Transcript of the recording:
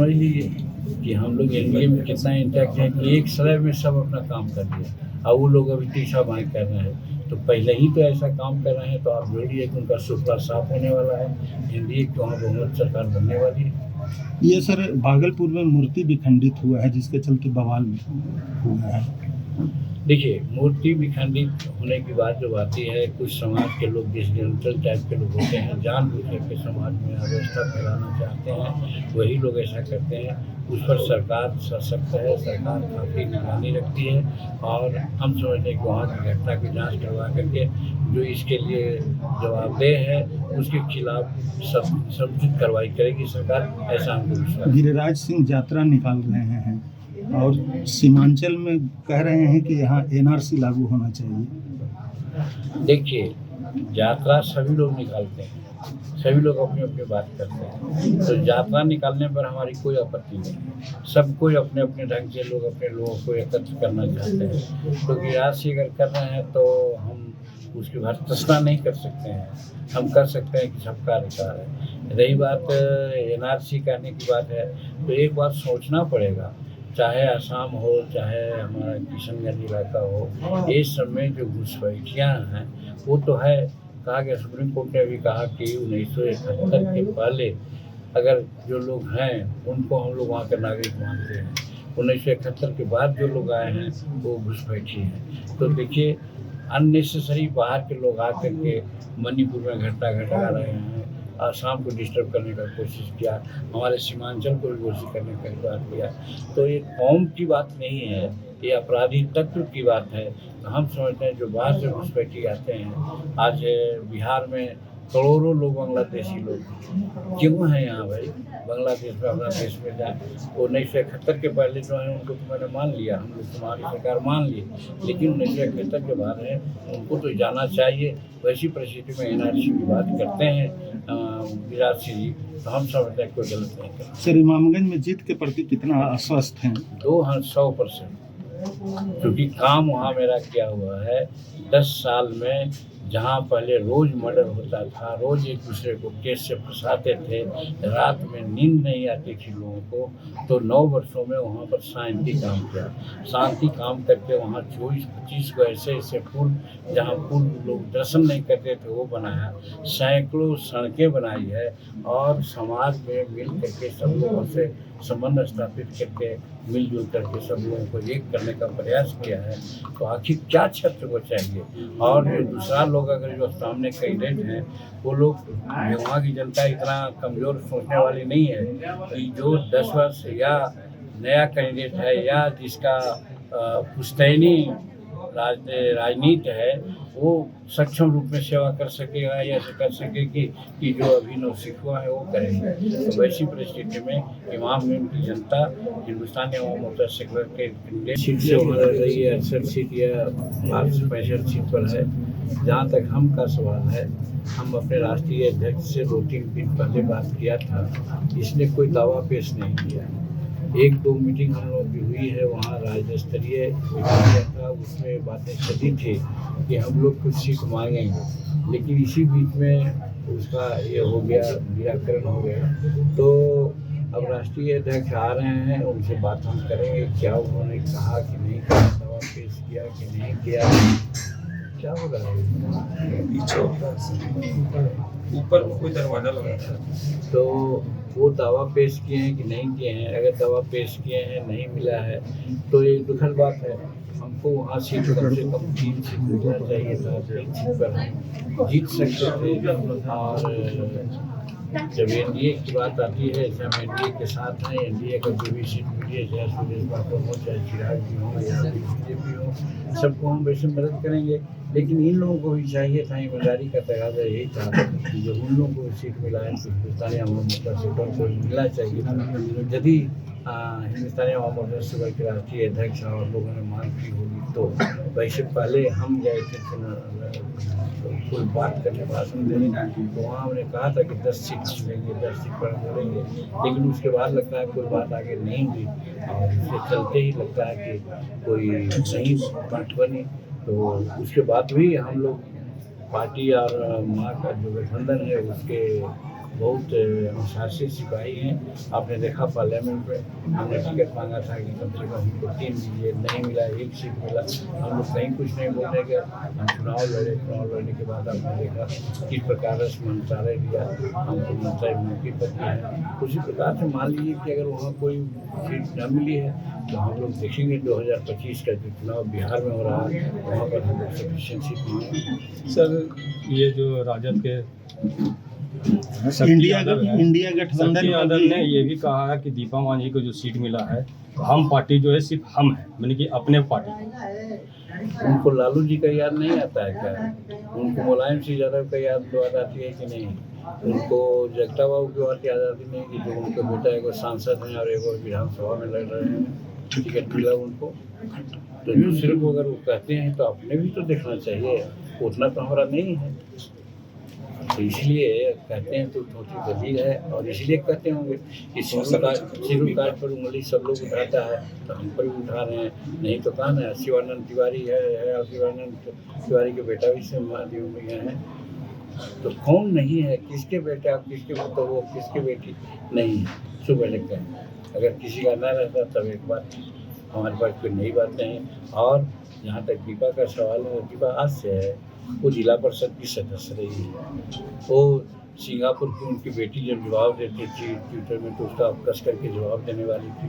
समझ लीजिए कि हम लोग एनडीए में कितना इंटैक्ट है कि एक समय में सब अपना काम कर लिया, और वो लोग अभी तीसरा बार कर रहे हैं। तो पहले ही तो ऐसा काम कर रहे हैं, तो आप जोड़िए कि उनका सुपड़ा साफ होने वाला है, एनडीए की वहाँ बहुमत सरकार बनने वाली है। ये सर भागलपुर में मूर्ति भी खंडित हुआ है, जिसके चलते बवाल हुआ है। देखिए, मूर्ति विखंडित होने की बात जब आती है, कुछ समाज के लोग डिसजेंटल टाइप के लोग होते हैं, जानबूझ के समाज में अव्यवस्था फैलाना चाहते हैं, वही लोग ऐसा करते हैं। उस पर सरकार सशक्त है, सरकार काफ़ी निगरानी रखती है, और हम समझते हैं कि वहाँ की घटना की जांच करवा करके जो इसके लिए जवाबदेह है उसके खिलाफ समुचित कार्रवाई करेगी सरकार, ऐसा हमको विश्वास है। गिरिराज सिंह यात्रा निकाल रहे हैं और सीमांचल में कह रहे हैं कि यहाँ एनआरसी लागू होना चाहिए। देखिए, यात्रा सभी लोग निकालते हैं, सभी लोग अपनी अपनी बात करते हैं, तो यात्रा निकालने पर हमारी कोई आपत्ति नहीं है। सब कोई अपने अपने ढंग से लोग अपने लोगों को एकत्र करना चाहते हैं, तो गिरिराज सिंह अगर कर रहे हैं तो हम उसकी भर्त्सना नहीं कर सकते हैं, हम कर सकते हैं कि सबका अधिकार है। रही बात एनआरसी कहने की बात है, तो एक बात सोचना पड़ेगा, चाहे असम हो, चाहे हमारा किशनगंज इलाका हो, इस समय जो घुसपैठियाँ हैं वो तो है। कहा गया, सुप्रीम कोर्ट ने भी कहा कि 1971 के पहले अगर जो लोग हैं उनको हम लोग वहाँ के नागरिक मानते हैं, 1971 के बाद जो लोग आए हैं वो घुसपैठी हैं। तो देखिए, अननेसेसरी बाहर के लोग आकर के मणिपुर में घटना घटा रहे हैं, आसाम को डिस्टर्ब करने का कोशिश किया, हमारे सीमांचल को भी घोषित करने का बात किया। तो ये कौम की बात नहीं है, ये अपराधी तत्व की बात है। तो हम समझते हैं जो बाहर से घुसपैठी आते हैं, आज बिहार में करोड़ों लोग बांग्लादेशी लोग क्यों हैं यहाँ भाई, बांग्लादेश में अपना देश में जाए। 1971 के पहले जो है उनको तो मैंने मान लिया, हम लोग तुम्हारी सरकार मान ली, लेकिन 1971 के बाद है उनको तो जाना चाहिए। वैसी परिस्थिति में एनआरसी की बात करते हैं गिरिराज सिंह जी, तो हम समझते हैं कोई गलत नहीं करते। सर, इमामगंज में जीत के प्रति कितना आश्वस्त हैं? 100%, क्योंकि काम वहाँ मेरा किया हुआ है 10 साल में। जहाँ पहले रोज़ मर्डर होता था, रोज़ एक दूसरे को केस से फंसाते थे, रात में नींद नहीं आती थी लोगों को, तो 9 वर्षों में वहाँ पर शांति काम किया। शांति काम करके वहाँ 24-25 को ऐसे पुल, जहाँ पुल लोग दर्शन नहीं करते थे वो बनाया, सैकड़ों सड़कें बनाई है, और समाज में मिल करके सब लोगों से संबंध स्थापित करके मिलजुल करके सब लोगों को एक करने का प्रयास किया है। तो आखिर क्या क्षेत्र को चाहिए? और जो दूसरा लोग अगर जो सामने कैंडिडेट हैं वो लोग, वहाँ की जनता इतना कमज़ोर सोचने वाली नहीं है कि जो 10 वर्ष या नया कैंडिडेट है या जिसका पुश्तैनी राजनीति है वो सक्षम रूप में सेवा कर सकेगा या कर सके कि जो अभी नौसिखुआ है वो करेंगे। तो वैसी परिस्थिति में इमामगंज की जनता हिंदुस्तानी अवाम मोर्चा सेक्युलर के सीट से वहाँ रह रही है, 68 सीट या 65 सीट पर है। जहाँ तक हम का सवाल है, हम अपने राष्ट्रीय अध्यक्ष से 2-3 दिन पहले बात किया था, इसने कोई दावा पेश नहीं किया। 1-2 मीटिंग हम लोग की हुई है, वहाँ राज्य स्तरीय किया था, उसमें बातें चली थी कि हम लोग कुछ सीट मांगेंगे, लेकिन इसी बीच में उसका ये हो गया, निराकरण हो गया। तो अब राष्ट्रीय अध्यक्ष आ रहे हैं, उनसे बात हम करेंगे, क्या उन्होंने कहा कि नहीं कहा, दावा पेश किया कि नहीं किया, क्या हो रहा है पीछे ऊपर कोई दरवाजा लगा था, तो वो दावा पेश किए हैं कि नहीं किए हैं। अगर दावा पेश किए हैं, नहीं मिला है, तो ये दुखद बात है। हमको वहाँ सीट कम से कम 3 सीट मिलना चाहिए था, 3 सीट पर हम जीत सकते थे। और जब एनडीए की बात आती है, जब हम एनडीए के साथ हैं, एनडीए का जो भी सीट मिली है, चाहे सुरेश बाबू हो, चाहे चिराग जी हो या बीजेपी हो, सबको हम वैसे मदद करेंगे। लेकिन इन लोगों को भी चाहिए था, ईमानदारी का तकाजा यही था कि जब उन लोगों को सीट मिला है तो हिंदुस्तानी अवाम मोर्चा सीटों को मिलना चाहिए था। यदि हिंदुस्तानी अवाम मोर्चा सूबे के राष्ट्रीय अध्यक्ष और लोगों ने मांग की होगी, तो वैसे पहले हम गए थे कोई बात करने, भाषण देने, तो वहाँ हमने कहा था कि 10 सीट मिलेंगे, 10 सीट पर हम बोलेंगे, लेकिन उसके बाद लगता है कोई बात आगे नहीं हुई, और उसके चलते ही लगता है कि कोई नहीं बात बनी। तो उसके बाद भी हम लोग पार्टी और माँ का जो गठबंधन है उसके बहुत अनुशासित सिपाही हैं। आपने देखा पार्लियामेंट में हमने टिकट मांगा था कि कम से कम हमको 3 दीजिए, नहीं मिला, 1 सीट मिला। हम लोग कहीं कुछ नहीं बोलने गए, हम चुनाव लड़े। चुनाव लड़ने के बाद आपने देखा किस प्रकार से मंत्रालय दिया, हमको मंत्री मौके पर दिया है। उसी प्रकार से मान लीजिए कि अगर वहाँ कोई सीट न मिली है तो हम लोग देखेंगे 2025 का जो चुनाव बिहार में हो रहा है वहाँ पर हम लोग सफिशिएंट सीट मांगेंगे। सर ये जो राजद के शक्ति इंडिया यादव है, इंडिया गठबंधन शक्ति में यादव भी ने ये भी कहा है कि दीपा मांझी को जो सीट मिला है तो हम पार्टी जो है सिर्फ हम है, यानी कि अपने पार्टी। उनको लालू जी का याद नहीं आता है क्या? उनको मुलायम सिंह यादव का याद आती है कि नहीं? उनको जगता बाबू की बात याद आती नहीं कि जो उनका बेटा एगो सांसद हैं और एगो विधानसभा में लड़ रहे हैं, टिकट मिला उनको। तो दूसरे को अगर वो कहते हैं तो अपने भी तो देखना चाहिए, उतना तो हमारा नहीं है। तो इसलिए कहते हैं तो छोटी दलील है, और इसलिए कहते होंगे कि शेड्यूल कार्ड पर उंगली सब लोग उठाता है तो हम पर भी उठा रहे हैं। नहीं तो कहाँ है, शिवानंद तिवारी है और शिवानंद तिवारी के बेटा भी से मादी उम्र हैं। तो कौन नहीं है, किसके बेटा किसके तो वो किसके बेटी नहीं है, सुबह लिखते हैं। अगर किसी का ना रहता तब एक बात, हमारे पास कोई नई बात नहीं। और जहाँ तक दीपा का सवाल है, दीपा आज से है, वो जिला परिषद की सदस्य रही है। वो सिंगापुर की उनकी बेटी जब जवाब देती थी ट्विटर में तो उसका कस करके जवाब देने वाली थी।